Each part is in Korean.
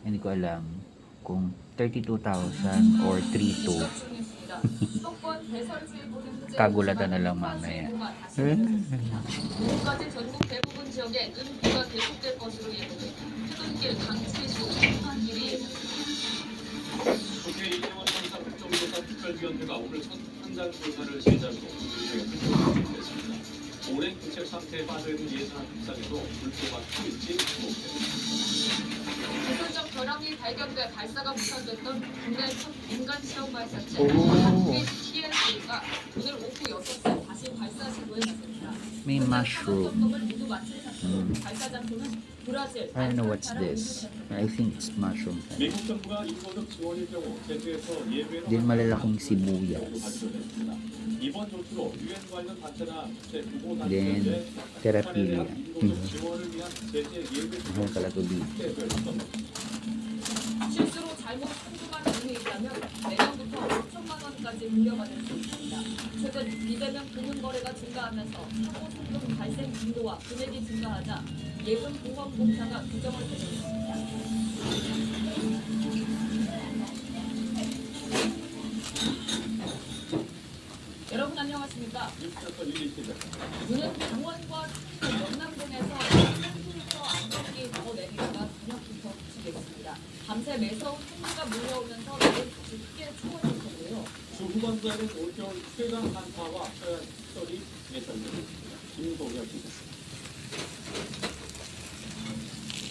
Hindi ko alam kung 32,000 or 32. Kagulatan na lang mamaya. 오후까지 전국 대부분 지역에 눈비가 계속될 것으로 예보돼 퇴근길 강치수 한길이 국회 이태원 참사 국정조사 특별위원회가 오늘 첫 현장 조사를 시작으로 진행했습니다. 오랜 부채 상태에 빠져있는 예산안 협상에도 불조가 터질지 주목됩니다. 기술적 결함이 발견돼 발사가 무산됐던 국내 첫 민간 시험 발사체 오. TS가 오늘 오후 6시 다시 발사 시도에 나섭니다. May mushroom. 점검을 모두 마친 상태로 발사 장소는 브라질, I don't know what's this. I think it's mushroom. 미국 정부가 인도적 지원일 경우 제주에서 예외로 Din malalaking sibuyas. 발표됐습니다. 이번 조치로 유엔 관련 단체나 국제 구호 Then, 단체에 terapia. 인도적 지원을 위한 제재 예외 Mahal pala to dito. 확대를 했습니다. 실수로 잘못 한두만 돈이 있다면 내년부터 5천만 원까지 물려받을 수 있습니다. 최근 비대면 금융 거래가 증가하면서 사고 송금 발생 빈도와 금액이 증가하자 예금 보험공사가 규정을 제정했습니다. 여러분 안녕하십니까? 뉴스타터 유리입니다. 오늘 강원과 충북 영남 등에서 3km 안정기 더 내리다가 저녁부터 그치겠습니다. 밤새 매서운 풍류가 몰려오면서 내일 다시 크게 추워질 거고요. 주 후반부에는 올겨울 최강 한파와 서해안 특설이 예상됩니다. 김동현 기자.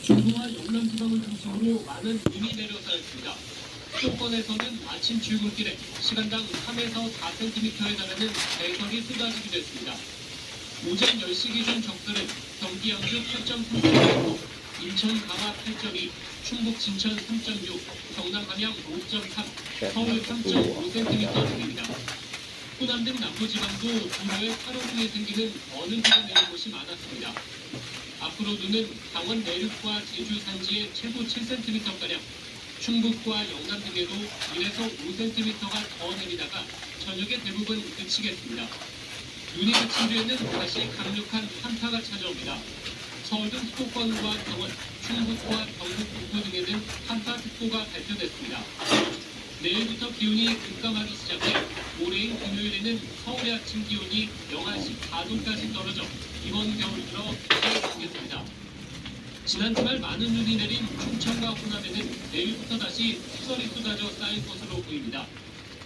중부와 영남 지방을 중심으로 많은 눈이 내려쌓였습니다. 수도권에서는 아침 출근길에 시간당 3에서 4cm에 달하는 대설이 쏟아지게 됐습니다. 오전 10시 기준 적설은 경기 양주 8.3cm, 인천 강화 8.2, 충북 진천 3.6, 경남 함양 5.3, 서울 3.5cm 등입니다. 호남 등 남부지방도 도로에 파로등이 생기는 어느 정도 내린 곳이 많았습니다. 앞으로 눈은 강원 내륙과 제주 산지에 최고 7cm가량, 충북과 영남 등에도 1에서 5cm가 더 내리다가 저녁에 대부분 그치겠습니다. 눈이 그친 뒤에는 다시 강력한 한파가 찾아옵니다. 서울 등 수도권과 강원, 충북과 경북 북부 등에는 한파특보가 발표됐습니다. 내일부터 기온이 급감하기 시작해 모레인 금요일에는 서울의 아침 기온이 영하 14도까지 떨어져 이번 겨울 들어 가장 강겠습니다. 지난 주말 많은 눈이 내린 충청과 호남에는 내일부터 다시 폭설이 쏟아져 쌓일 것으로 보입니다.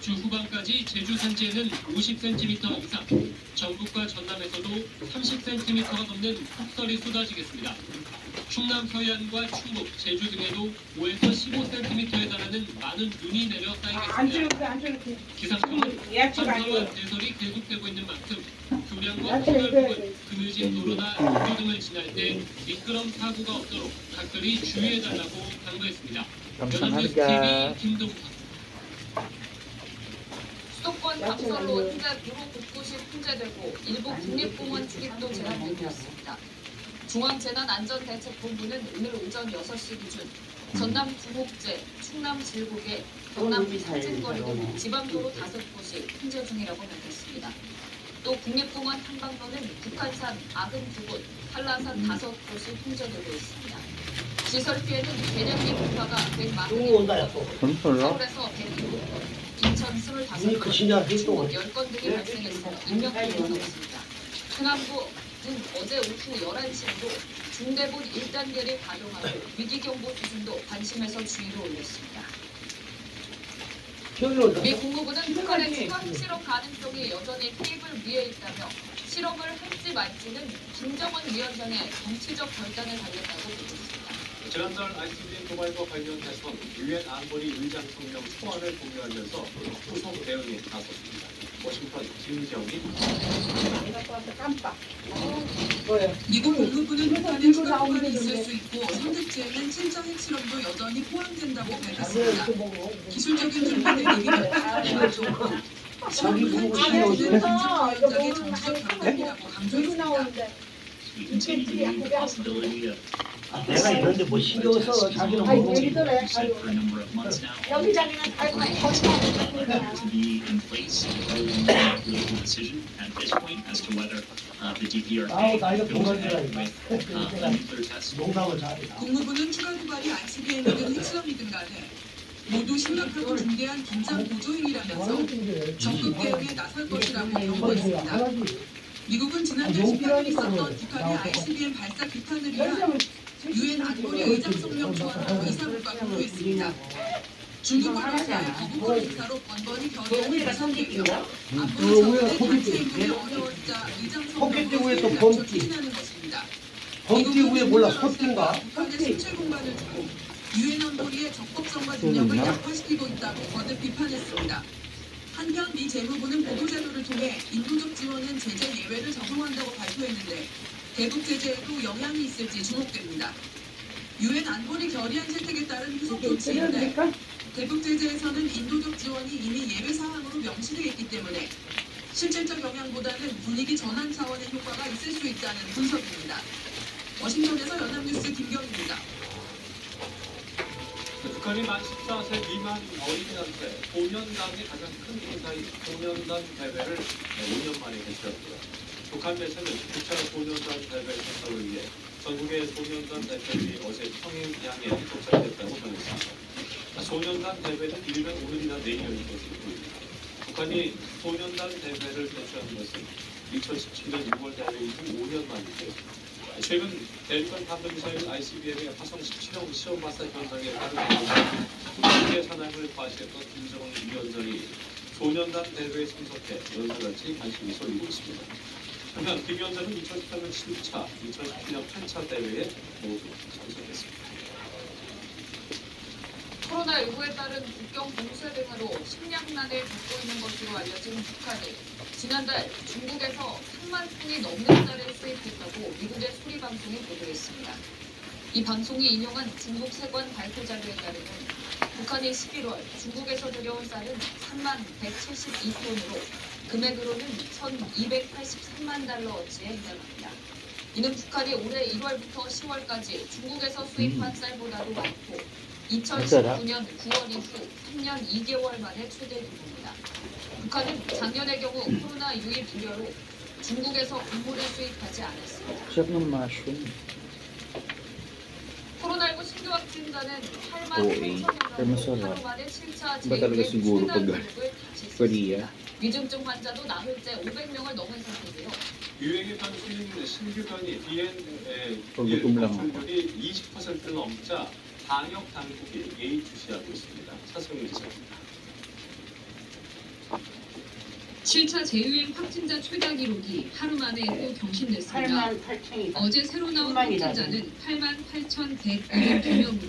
주 후반까지 제주 산지에는 50cm 이상, 전북과 전남에서도 30cm가 넘는 폭설이 쏟아지겠습니다. 충남 서해안과 충북, 제주 등에도 5에서 15cm에 달하는 많은 눈이 내려 쌓이겠습니다. 기상청은 한파와 대설이 계속되고 있는 만큼 교량과 터널 부근, 그늘진 도로나 인도 등을 지날 때 미끄럼 사고가 없도록 각별히 주의해달라고 당부했습니다. 연합뉴스 TV 김동훈. 수도권 강설로 현재 도로 곳곳이 통제되고 일부 국립공원 출입도 제한되고 있습니다. 중앙재난안전대책본부는 오늘 오전 6시 기준 전남 구목제, 충남 질곡에, 경남 상진거리 등 지방도로 5곳이 통제 중이라고 밝혔습니다. 또 국립공원 탐방로는 북한산 92곳, 한라산 5곳이 통제되고 있습니다. 시설 피해는 개념비 분파가 140건, 서울에서 107건, 인천 25건, 충북 10건 등이 발생했으며 인명피해는 없습니다. 충남부 는 어제 오후 11시에도 중대본 1단계를 가동하고 위기경보 수준도 관심에서 주의를 올렸습니다. 미 국무부는 북한의 추가 핵실험 가능성이 여전히 테이블 위에 있다며 실험을 할지 말지는 김정은 위원장의 정치적 결단에 달렸다고 보도했습니다. 지난달 ICBM 도발과 관련해서 유엔 안보리 의장 성명 초안을 공유하면서 후속 대응에 나섰습니다. 워싱턴 김정희. 미국 국무부는 북한의 추가 도발이 있을 수 있고 선택지에는 친정 핵실험도 여전히 포함된다고 밝혔습니다. 기술적인 준비는 이미 몇번 좋고 실험 할지는 김정위원장의 정치적 결단이라고 강조했습니다. 내가 이런데 뭐 신경 써 자기는 아니 모르고 얘기더래. 여기 자기는 알고 to be in place until we make a political decision at this point as to whether the DPRK 아우 나이가 goes ahead 동안이라 with nuclear test. 농담을 잘해. 국무부는 추가 고발이 ICBM이든 핵실험이든 간에 모두 심각하고 중대한 긴장 보조행위라면서 적극 대응에 나설 것이라고 경고했습니다. 미국은 지난달 18일 있었던 북한의 ICBM 발사 비탄을 위한 유엔 안보리 의장성명 초안을 의사국과 공유했습니다. 중국과 러시아의 거부권 행사로 번번이 결의안이 예상되며 안보리 차원의 단체 행동이 어려워지자 의장성명으로 낮춰 추진하는 것입니다. 범죄 후에 몰라 소띠인가? 북한의 실체 공간을 두고 유엔 안보리의 적법성과 능력을 약화시키고 있다고 거듭 비판했습니다. 한편 미 재무부는 보도자료를 통해 인도적 지원은 제재 예외를 적용한다고 발표했는데 대북 제재에도 영향이 있을지 주목됩니다. 유엔 안보리 결의안 채택에 따른 후속 조치인데 대북 제재에서는 인도적 지원이 이미 예외 사항으로 명시되어 있기 때문에 실질적 영향보다는 분위기 전환 차원의 효과가 있을 수 있다는 분석입니다. 워싱턴에서 연합뉴스 김경입니다. 북한이 만 14세 미만 어린이한테 소년단의 가장 큰 행사인 소년단 대회를 5년 만에 개최했고요. 북한 매체는 9차 소년단 대회 개최를 위해 전국의 소년단 대표들이 어제 평양에 도착했다고 전했습니다. 소년단 대회는 이르면 오늘이나 내일일 것이고 북한이 소년단 대회를 개최한 것은 2017년 6월 대회 이후 5년 만인데요. 최근 대륙간 탄도미사일 ICBM의 화성 17형 시험 발사 현장에 가는 국제 산항을 과시했던 김정은 위원장이 소년단 대회에 참석해 연달같이 관심이 쏠리고 있습니다. 한편 김 위원장은 2018년 7차, 2017년 8차 대회에 모두 참석했습니다. 코로나19에 따른 국경 봉쇄 등으로 식량난을 겪고 있는 것으로 알려진 북한이 지난달 중국에서 3만 톤이 넘는 쌀을 수입했다고 미국의 소리방송이 보도했습니다. 이 방송이 인용한 중국 세관 발표 자료에 따르면 북한이 11월 중국에서 들여온 쌀은 3만 172톤으로 금액으로는 1,283만 달러어치에 해당합니다. 이는 북한이 올해 1월부터 10월까지 중국에서 수입한 쌀보다도 많고 2019년 9월 이후 3년 2개월 만에 최대 규모입니다. 북한은 작년의 경우 코로나 유입 우려로 중국에서 곡물을 수입하지 않았습니다. Sarap ng mushroom. 코로나19 신규 확진자는 8만 OA. 8천여 Pero masarap. 하루 만에 7차 Iba talaga siguro pag 기록을 다시 Korea. 썼습니다. 위중증 환자도 나흘째 500명을 넘은 상태고요. 유행의 변수인 신규 변이 gutom lang ako. 확진률이 20%를 넘자 방역 당국이 예의주시하고 있습니다. 차승희 기자입니다. 7차 재유행 확진자 최다 기록이 하루 만에 또 경신됐습니다. 어제 새로 나온 확진자는 88,192명으로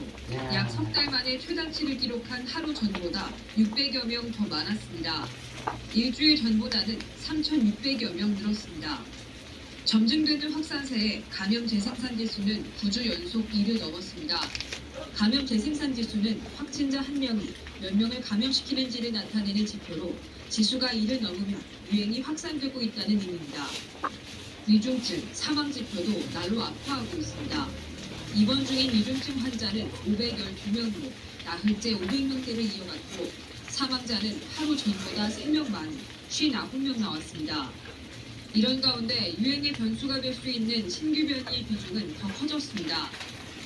약 석 달 만에 최다치를 기록한 하루 전보다 600여 명 더 많았습니다. 일주일 전보다는 3,600여 명 늘었습니다. 점증되는 확산세에 감염 재생산 지수는 9주 연속 1을 넘었습니다. 감염 재생산 지수는 확진자 한 명이 몇 명을 감염시키는지를 나타내는 지표로 지수가 1을 넘으면 유행이 확산되고 있다는 의미입니다. 위중증, 사망 지표도 날로 악화하고 있습니다. 입원 중인 위중증 환자는 512명으로 나흘째 500명대를 이어갔고 사망자는 하루 전보다 3명 많은 59명 나왔습니다. 이런 가운데 유행의 변수가 될 수 있는 신규 변이의 비중은 더 커졌습니다.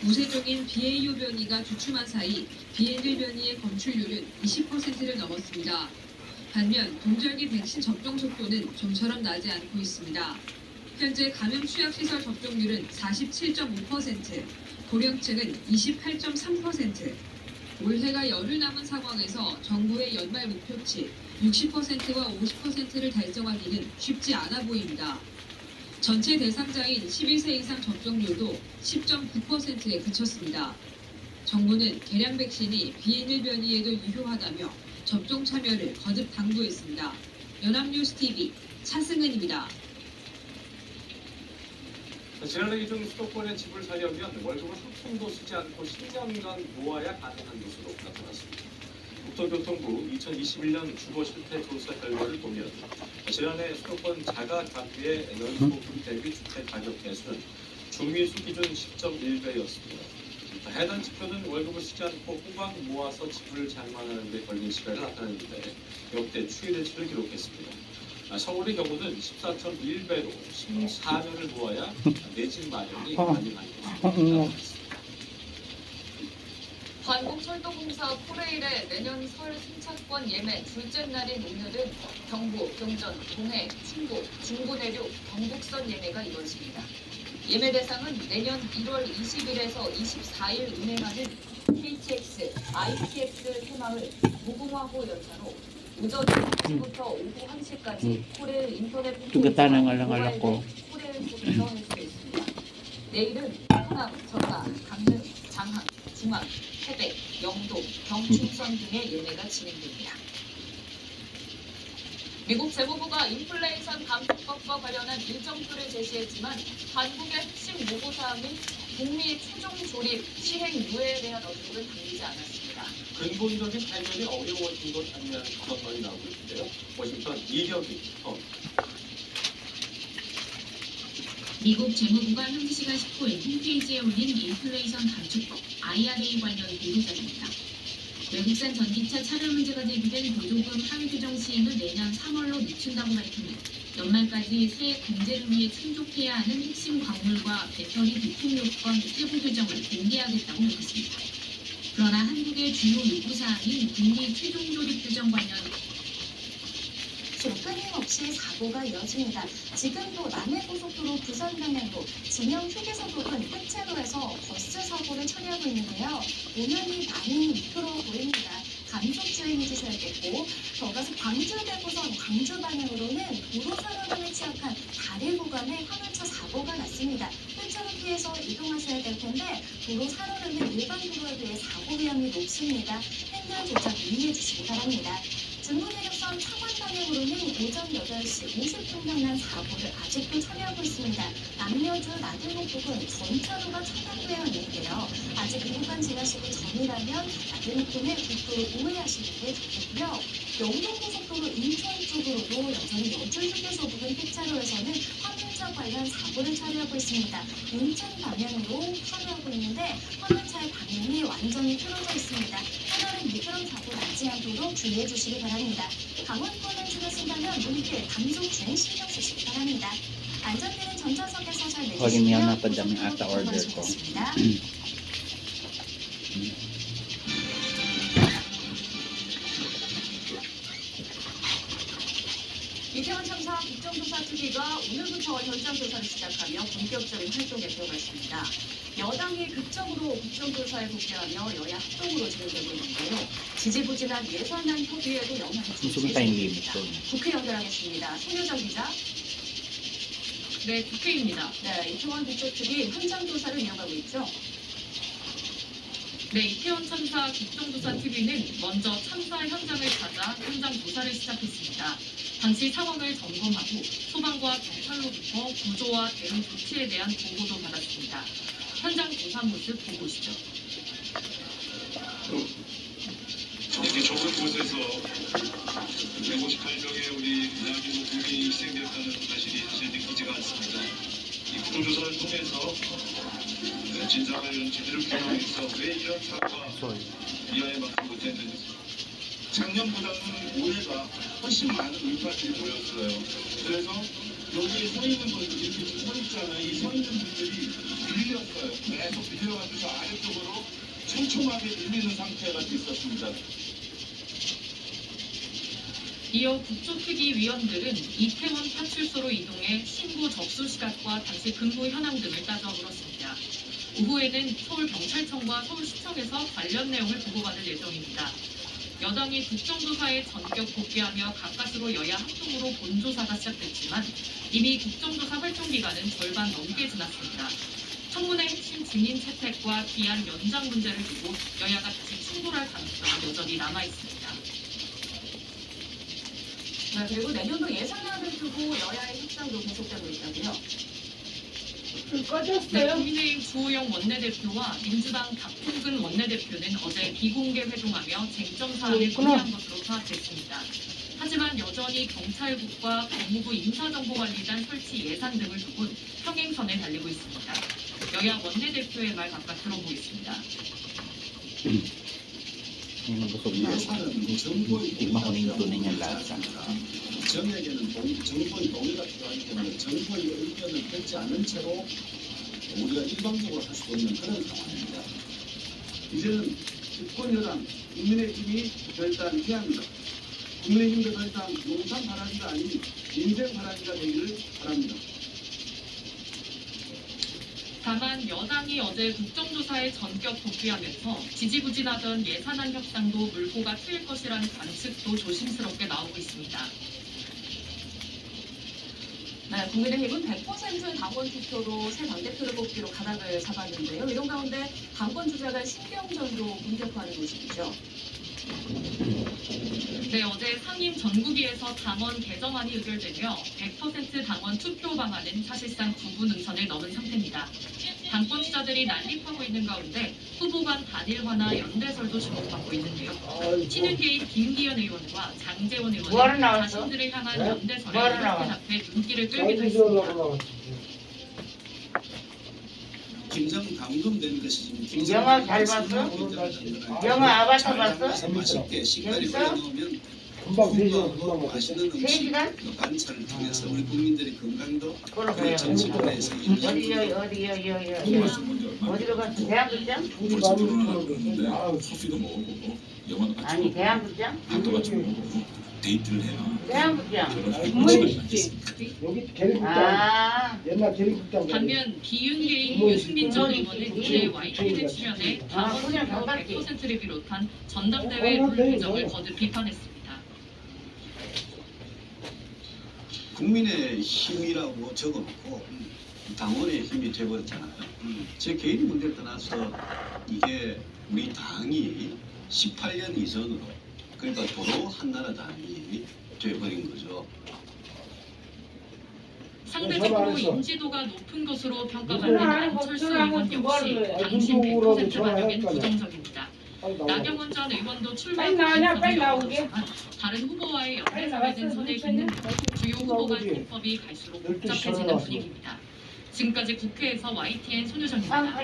우세종인 BA.5 변이가 주춤한 사이 BN.1 변이의 검출률은 20%를 넘었습니다. 반면 동절기 백신 접종 속도는 좀처럼 나지 않고 있습니다. 현재 감염 취약시설 접종률은 47.5%, 고령층은 28.3%. 올해가 열흘 남은 상황에서 정부의 연말 목표치 60%와 50%를 달성하기는 쉽지 않아 보입니다. 전체 대상자인 11세 이상 접종률도 10.9%에 그쳤습니다. 정부는 개량 백신이 BN.1 변이에도 유효하다며 접종 참여를 거듭 당부했습니다. 연합뉴스 TV 차승은입니다. 지난해 이중 수도권에 집을 사려면 월급을 한 푼도 쓰지 않고 10년간 모아야 가능한 것으로 나타났습니다. 국토교통부 2021년 주거 실태 조사 결과를 보면 지난해 수도권 자가 가구의 연소득 대비 주택 가격 대수는 중위수 기준 10.1배였습니다. 해당 지표는 월급을 쓰지 않고 후방 모아서 집을 장만하는 데 걸린 시간을 나타내는데 역대 최대치를 기록했습니다. 서울의 경우는 14.1배로 14년을 모아야 내 집 마련이 가능한 것입니다. 관공철도공사 코레일의 내년 설 승차권 예매 둘째 날인 오늘은 경부, 경전, 동해, 충북, 중부 내륙, 경북선 예매가 이루어집니다. 예매 대상은 내년 1월 20일에서 24일 운행하는 KTX, ITX 새마을 무궁화호 열차로 오전 7시부터 오후 1시까지 코레일 인터넷 두겠다는 걸 알았고. 코레일 속에서 할 수 있습니다. 내일은 호남, 전라, 강릉, 장항, 중앙, 태백, 영도, 경춘선 등의 예매가 진행됩니다. 미국 재무부가 인플레이션 감축법과 관련한 일정표를 제시했지만 한국의 핵심 요구사항인 북미 최종 조립 실행 유예에 대한 언급은 담기지 않았습니다. 근본적인 해결이 어려워진 것 아니냐는 전망이 나오고 있는데요. 워싱턴 이경기 미국 재무부가 현지 시간 19일 홈페이지에 올린 인플레이션 감축법 IRA 관련 보도자료입니다. 외국산 전기차 차량 문제가 제기된 보조금 하위 규정 시행을 내년 3월로 늦춘다고 밝히며 연말까지 새 공제를 위해 충족해야 하는 핵심 광물과 배터리 부품 요건 세부 규정을 공개하겠다고 밝혔습니다. 그러나 한국의 주요 요구사항인 북미 최종 조립 규정 관련 끊임없이 사고가 이어집니다. 지금도 남해고속도로 부산 방향으로 진영 휴게소 부근 끝채로에서 버스 사고를 처리하고 있는데요. 오면이 많이 미끄러워 보입니다. 감속 주행해 주셔야겠고, 더 가서 광주 대구선 광주 방향으로는 도로 산호등에 취약한 다리 구간에 화물차 사고가 났습니다. 끝채로 피해서 이동하셔야 될 텐데 도로 산호등은 일반 도로에 비해 사고 위험이 높습니다. 핸들 조작 유의해 주시기 바랍니다. 중부내륙선 창원 방향으로는 오전 8시 50분 난 사고를 아직도 처리하고 있습니다. 남여주 나들목 부근 전차로가 차단되어 있는데요. 아직 이 구간 지나시기 전이라면 나들목 부근에 국도로 우회하시는 게 좋겠고요. 영동고속도로 인천 쪽으로도 여전히 여주 휴게소 부근 끝차로에서는 화물차 관련 사고를 처리하고 있습니다. 인천 방향으로 처리하고 있는데 화물차의 방향이 완전히 틀어져 있습니다. 하나는 미끄럼 사고 나지 않도록 주의해 주시기 바랍니다. 강원권을 지나신다면 눈길, 감속 주행 신경 쓰시기 바랍니다. 안전대는 전좌석에서 잘 Huwag niya 매주시고요. napadang ata order ko. 고맙습니다. 이태원 참사 국정조사 특위가 오늘부터 현장 조사를 시작하며 본격적인 활동에 들어갔습니다. 여당이 극적으로 국정조사에 복귀하며 여야 합동으로 진행되고 있는데요. 지지부진한 예산안 협의에도 영향을 줄 Gusto ko tayong 예정입니다. limit. 국회 연결하겠습니다. 손효정 기자. 네, 국회입니다. 네, 이태원 국조특위 현장 조사를 이어가고 있죠. 네, 이태원 참사 국정조사TV는 먼저 참사 현장을 찾아 현장 조사를 시작했습니다. 당시 상황을 점검하고 소방과 경찰로부터 구조와 대응 조치에 대한 보고도 받았습니다. 현장 조사 모습 보고 오시죠. 이렇게 좁은 곳에서 158명의 우리 대한민국 국민이 희생되었다는 사실이 사실 믿기지가 않습니다. 이 국정조사를 통해서 진상을 제대로 규명해서 왜 이런 사고가 이하에만큼 못했는지, 작년보다는 올해가 훨씬 많은 울파들이 모였어요. 그래서 여기에 서 있는 분들, 이렇게 지금 서 있잖아요. 이 서 있는 분들이 밀렸어요. 계속 밀려가지고 아래쪽으로 촘촘하게 밀리는 상태가 있었습니다. 이어 국조특위 위원들은 이태원 파출소로 이동해 신고 접수 시각과 당시 근무 현황 등을 따져 물었습니다. 오후에는 서울경찰청과 서울시청에서 관련 내용을 보고받을 예정입니다. 여당이 국정조사에 전격 복귀하며 가까스로 여야 합동으로 본조사가 시작됐지만 이미 국정조사 활동 기간은 절반 넘게 지났습니다. 청문회 핵심 증인 채택과 기한 연장 문제를 두고 여야가 다시 충돌할 가능성이 여전히 남아있습니다. 네, 그리고 내년도 예산안을 두고 여야의 협상도 계속되고 있다고요. 네, 국민의힘 주호영 원내대표와 민주당 박홍근 원내대표는 어제 비공개 회동하며 쟁점 사안을 논의한 것으로 파악됐습니다. 하지만 여전히 경찰국과 법무부 인사정보관리단 설치 예산 등을 두고 평행선에 달리고 있습니다. 여야 원내대표의 말 각각 들어보겠습니다. Yung gusto ko na. Hindi makunin yung tunay niyang lasa. 정에게는 정부의 동의가 필요하기 때문에 정부의 의견을 듣지 않은 채로 우리가 일방적으로 할 수 없는 그런 상황입니다. 이제는 집권여당 국민의힘이 결단해야 합니다. 국민의힘도 더 이상 농산 바라기가 아닌 민생 바라기가 되기를 바랍니다. 다만 여당이 어제 국정조사에 전격 복귀하면서 지지부진하던 예산안 협상도 물꼬가 트일 것이라는 관측도 조심스럽게 나오고 있습니다. 네, 국민의힘은 100% 당원 투표로 새 당대표를 뽑기로 가닥을 잡았는데요. 이런 가운데 당권 주자가 신경전도 본격화하는 모습이죠. 네, 어제 상임 전국위에서 당원 개정안이 의결되며 100% 당원 투표 방안은 사실상 부분응선을 넘은 상태입니다. 당권 주자들이 난립하고 있는 가운데 후보 간 단일화나 연대설도 주목받고 있는데요. 친윤계인 김기현 의원과 장제원 의원은 자신들을 향한 연대설에 이렇게 답해 눈길을 끌기도 했습니다. 김장 당금되는 것이 지금 영화 잘 봤어? 영화 아바타 봤어? 맛있게 식단에 올려놓으면 금방 되죠. 금방 맛있는 음식 반찬을 통해서 우리 국민들의 건강도 그러게요. 정치권에서 어디로 갔어? 대한극장? 벌써 결혼하고 커피도 먹어보고 영화도 같이 아니 대한극장? 밥도 같이 먹어보고 데이트를 해야 대한극장. 여기 계룡극장. 아. 옛날 계룡극장. 반면 비윤계인 유승민 전 의원은 어제 YTN에 출연해 당원 투표 100%를 비롯한 전당대회 룰 규정을 거듭 비판했습니다. 국민의 힘이라고 적어놓고 당원의 힘이 돼버렸잖아요. 제 개인 문제를 떠나서 이게 우리 당이 18년 이전으로 그러니까 도로 한나라당이 돼버린 거죠. 상대적으로 인지도가 높은 것으로 평가받는 안철수 의원 역시 당신 100% 반영엔 부정적입니다. 나경원 전 의원도 출마 가능성이 어렵지만 다른 후보와의 연대설에는 선을 긋는 주요 후보 간 대법이 갈수록 복잡해지는 분위기입니다. 지금까지 국회에서 YTN 손유정입니다.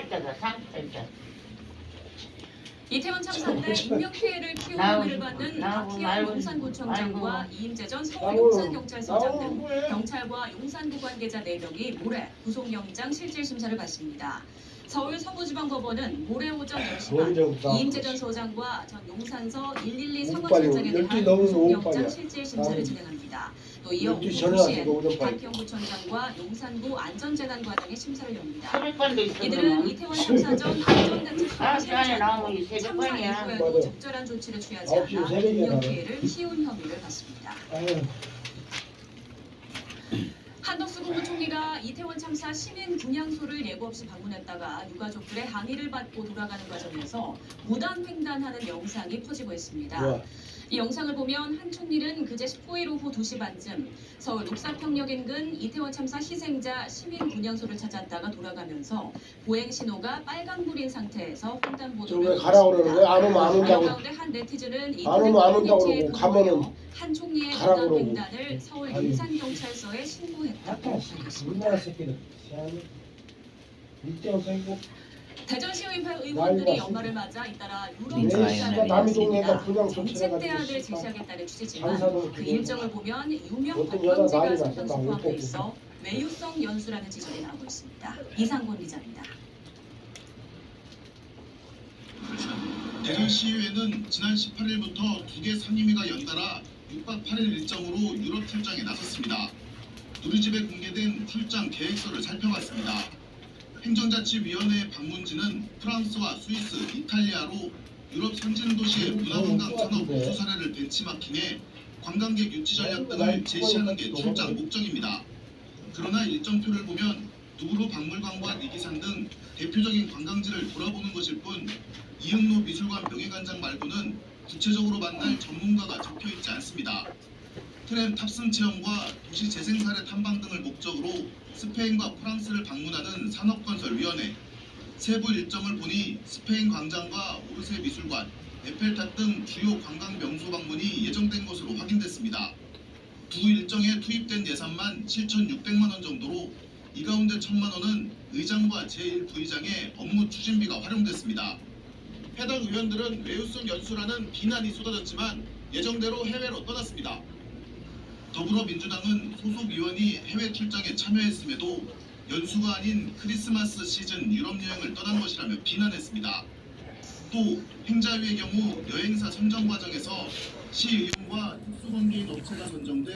이태원 참사 때 인명피해를 키운 혐의를 받는 박희영 용산구청장과 이임재 전 서울용산경찰서장 등 경찰과 용산구 관계자 4명이 모레 구속영장 실질심사를 받습니다. 서울 서부지방법원은 모레 오전 10시 이임재 전 서장과 전 용산서 112 사무실장에 대한 구속영장 실질심사를 진행합니다. 또 이어 오후 2시에 박희영 구청장과 용산구 안전재난과장의 심사를 엽니다. 이들은 이태원 참사 전 안전대책과 실제 참사 이후에도 적절한 조치를 취하지 않아 인명피해를 키운 혐의를 받습니다. 한덕수 국무총리가 이태원 참사 시민 분향소를 예고 없이 방문했다가 유가족들의 항의를 받고 돌아가는 과정에서 무단횡단하는 영상이 퍼지고 있습니다. 이 영상을 보면 한 총리는 그제 19일 오후 2시 반쯤 서울 녹사평역 인근 이태원 참사 희생자 시민 분향소를 찾았다가 돌아가면서 보행 신호가 빨간불인 상태에서 횡단보도를 왜 가라고 그러는 거야? 안 오면 안 온다고. 가운데 한 네티즌은 안 오면 안 온다고 인터넷 그러고 가면은 한 총리의 가라고 그러고. 무단횡단을 서울 용산경찰서에 신고했다고 밝혔습니다. 우리나라 새끼들. 일정 생고. 대전시의회 의원들이 연말을 맞아 잇따라 유럽 네, 출사를 남이 동네가 했습니다. 그냥 정책대안을 제시하겠다는 취지지만 그 그냥 일정을 보면 유명 어떤 여자 관광지가 난리 상당수 났다. 포함돼 있어 외유성 연수라는 지적이 나오고 있습니다. 이상곤 기자입니다. 대전시의회는 지난 18일부터 2개 상임위가 연달아 6박 8일 일정으로 유럽 출장에 나섰습니다. 누리집에 공개된 출장 계획서를 살펴봤습니다. 행정자치위원회 방문지는 프랑스와 스위스, 이탈리아로 유럽 선진도시의 문화관광 산업 우수 사례를 벤치마킹해 관광객 유치 전략 등을 제시하는 게 출장 목적입니다. 그러나 일정표를 보면 두브로 박물관과 니기산 등 대표적인 관광지를 돌아보는 것일 뿐 이응로 미술관 명예관장 말고는 구체적으로 만날 전문가가 적혀있지 않습니다. 트램 탑승 체험과 도시 재생 사례 탐방 등을 목적으로 스페인과 프랑스를 방문하는 산업건설위원회, 세부 일정을 보니 스페인 광장과 오르세 미술관, 에펠탑 등 주요 관광 명소 방문이 예정된 것으로 확인됐습니다. 두 일정에 투입된 예산만 7,600만 원 정도로 이 가운데 1,000만 원은 의장과 제1부의장의 업무 추진비가 활용됐습니다. 해당 의원들은 외유성 연수라는 비난이 쏟아졌지만 예정대로 해외로 떠났습니다. 더불어민주당은 소속 의원이 해외 출장에 참여했음에도 연수가 아닌 크리스마스 시즌 유럽 여행을 떠난 것이라며 비난했습니다. 또 행자위의 경우 여행사 선정 과정에서 시의원과 특수관계인 업체가 선정돼